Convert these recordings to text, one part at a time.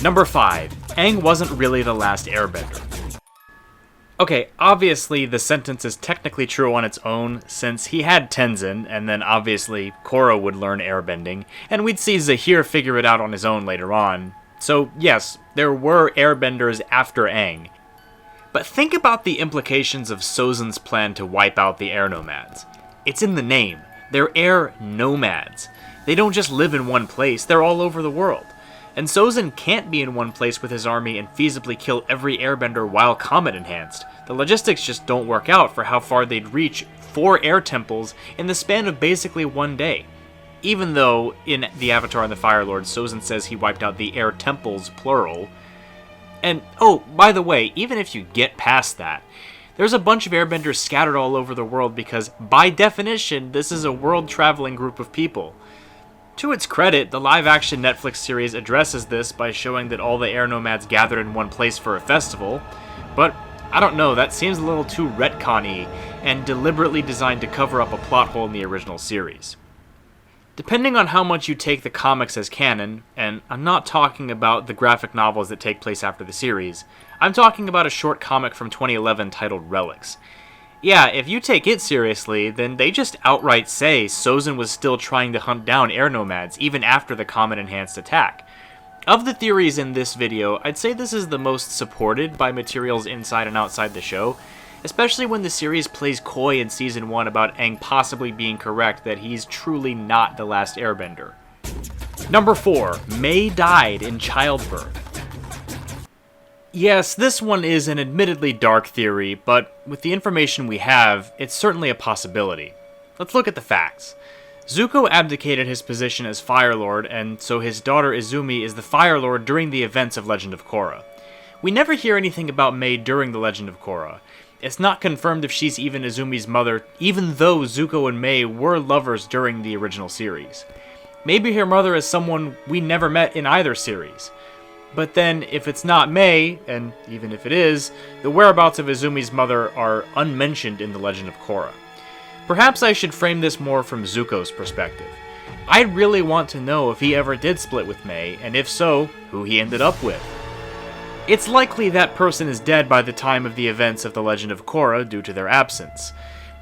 Number 5. Aang wasn't really the last airbender. Okay, obviously the sentence is technically true on its own, since he had Tenzin, and then obviously Korra would learn airbending, and we'd see Zahir figure it out on his own later on. So yes, there were airbenders after Aang. But think about the implications of Sozin's plan to wipe out the air nomads. It's in the name. They're air nomads. They don't just live in one place, they're all over the world. And Sozin can't be in one place with his army and feasibly kill every airbender while comet enhanced. The logistics just don't work out for how far they'd reach 4 air temples in the span of basically one day. Even though, in The Avatar and the Fire Lord, Sozin says he wiped out the air temples, plural. And, oh, by the way, even if you get past that, there's a bunch of airbenders scattered all over the world because, by definition, this is a world-traveling group of people. To its credit, the live-action Netflix series addresses this by showing that all the air nomads gathered in one place for a festival, but I don't know, that seems a little too retcon-y and deliberately designed to cover up a plot hole in the original series. Depending on how much you take the comics as canon, and I'm not talking about the graphic novels that take place after the series, I'm talking about a short comic from 2011 titled Relics. Yeah, if you take it seriously, then they just outright say Sozin was still trying to hunt down air nomads even after the comet-enhanced attack. Of the theories in this video, I'd say this is the most supported by materials inside and outside the show, especially when the series plays coy in Season 1 about Aang possibly being correct that he's truly not the last airbender. Number 4. Mai died in childbirth. Yes, this one is an admittedly dark theory, but with the information we have, it's certainly a possibility. Let's look at the facts. Zuko abdicated his position as Fire Lord, and so his daughter Izumi is the Fire Lord during the events of Legend of Korra. We never hear anything about Mai during the Legend of Korra. It's not confirmed if she's even Izumi's mother, even though Zuko and Mai were lovers during the original series. Maybe her mother is someone we never met in either series. But then, if it's not Mai, and even if it is, the whereabouts of Izumi's mother are unmentioned in the Legend of Korra. Perhaps I should frame this more from Zuko's perspective. I really want to know if he ever did split with Mai, and if so, who he ended up with. It's likely that person is dead by the time of the events of the Legend of Korra due to their absence.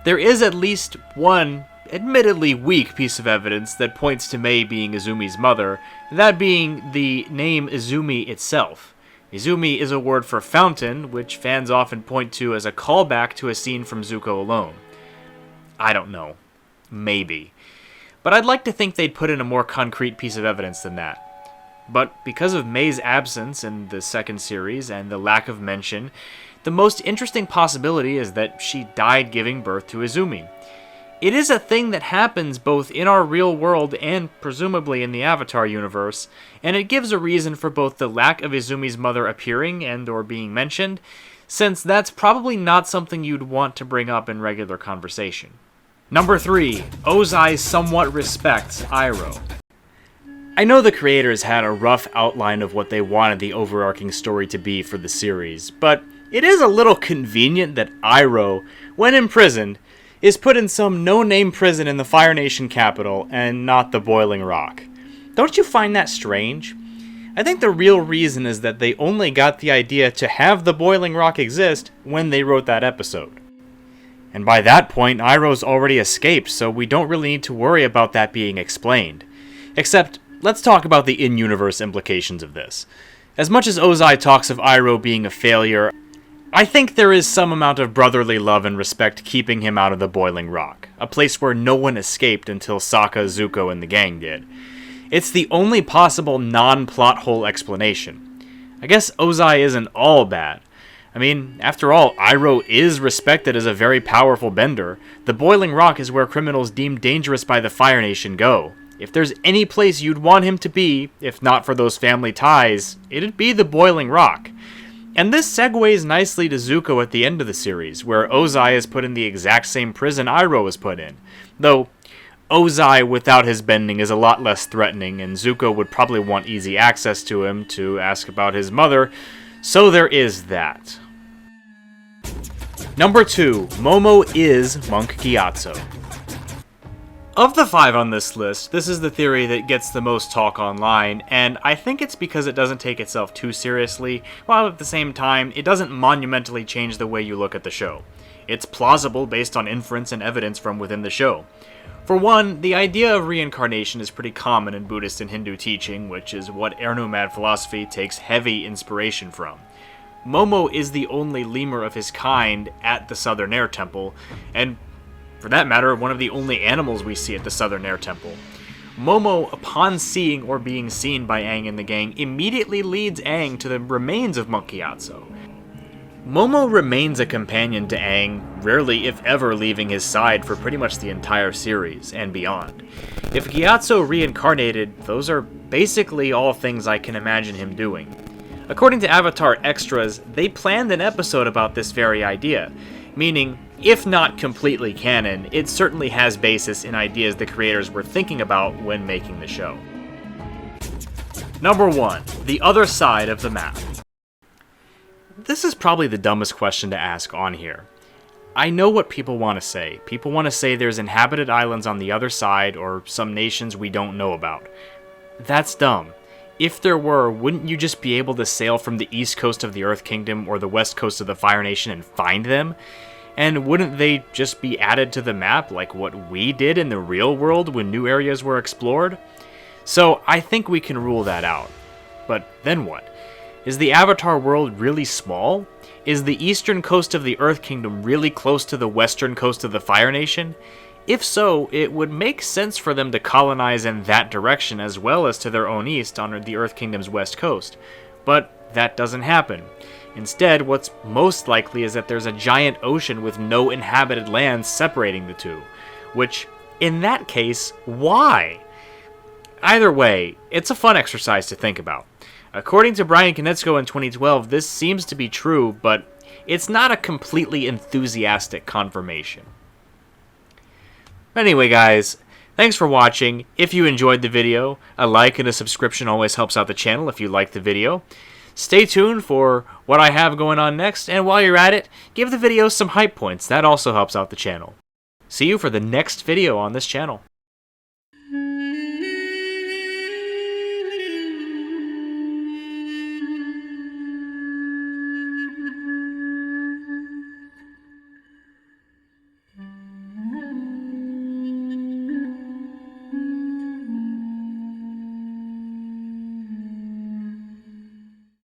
There is at least one, admittedly weak piece of evidence that points to Mai being Izumi's mother, that being the name Izumi itself. Izumi is a word for fountain, which fans often point to as a callback to a scene from Zuko alone. I don't know. Maybe. But I'd like to think they'd put in a more concrete piece of evidence than that. But because of Mai's absence in the second series and the lack of mention, the most interesting possibility is that she died giving birth to Izumi. It is a thing that happens both in our real world and presumably in the Avatar universe, and it gives a reason for both the lack of Izumi's mother appearing and or being mentioned, since that's probably not something you'd want to bring up in regular conversation. Number 3. Ozai somewhat respects Iroh. I know the creators had a rough outline of what they wanted the overarching story to be for the series, but it is a little convenient that Iroh, when imprisoned, is put in some no-name prison in the Fire Nation capital and not the Boiling Rock. Don't you find that strange? I think the real reason is that they only got the idea to have the Boiling Rock exist when they wrote that episode. And by that point, Iroh's already escaped, so we don't really need to worry about that being explained. Except, let's talk about the in-universe implications of this. As much as Ozai talks of Iroh being a failure, I think there is some amount of brotherly love and respect keeping him out of the Boiling Rock, a place where no one escaped until Sokka, Zuko, and the gang did. It's the only possible non-plot hole explanation. I guess Ozai isn't all bad. I mean, after all, Iroh is respected as a very powerful bender. The Boiling Rock is where criminals deemed dangerous by the Fire Nation go. If there's any place you'd want him to be, if not for those family ties, it'd be the Boiling Rock. And this segues nicely to Zuko at the end of the series, where Ozai is put in the exact same prison Iroh was put in. Though, Ozai without his bending is a lot less threatening, and Zuko would probably want easy access to him to ask about his mother, so there is that. Number 2. Momo is Monk Gyatso. Of the 5 on this list, this is the theory that gets the most talk online, and I think it's because it doesn't take itself too seriously, while at the same time, it doesn't monumentally change the way you look at the show. It's plausible based on inference and evidence from within the show. For one, the idea of reincarnation is pretty common in Buddhist and Hindu teaching, which is what Air Nomad philosophy takes heavy inspiration from. Momo is the only lemur of his kind at the Southern Air Temple, and for that matter, one of the only animals we see at the Southern Air Temple. Momo, upon seeing or being seen by Aang and the gang, immediately leads Aang to the remains of Monk Gyatso. Momo remains a companion to Aang, rarely if ever leaving his side for pretty much the entire series and beyond. If Gyatso reincarnated, those are basically all things I can imagine him doing. According to Avatar Extras, they planned an episode about this very idea, meaning, if not completely canon, it certainly has basis in ideas the creators were thinking about when making the show. Number 1. The other side of the map. This is probably the dumbest question to ask on here. I know what people want to say. People want to say there's inhabited islands on the other side or some nations we don't know about. That's dumb. If there were, wouldn't you just be able to sail from the east coast of the Earth Kingdom or the west coast of the Fire Nation and find them? And wouldn't they just be added to the map like what we did in the real world when new areas were explored? So I think we can rule that out. But then what? Is the Avatar world really small? Is the eastern coast of the Earth Kingdom really close to the western coast of the Fire Nation? If so, it would make sense for them to colonize in that direction as well as to their own east on the Earth Kingdom's west coast. But that doesn't happen. Instead, what's most likely is that there's a giant ocean with no inhabited land separating the two. Which, in that case, why? Either way, it's a fun exercise to think about. According to Brian Konietzko in 2012, this seems to be true, but it's not a completely enthusiastic confirmation. Anyway guys, thanks for watching. If you enjoyed the video, a like and a subscription always helps out the channel if you liked the video. Stay tuned for what I have going on next, and while you're at it, give the video some hype points. That also helps out the channel. See you for the next video on this channel.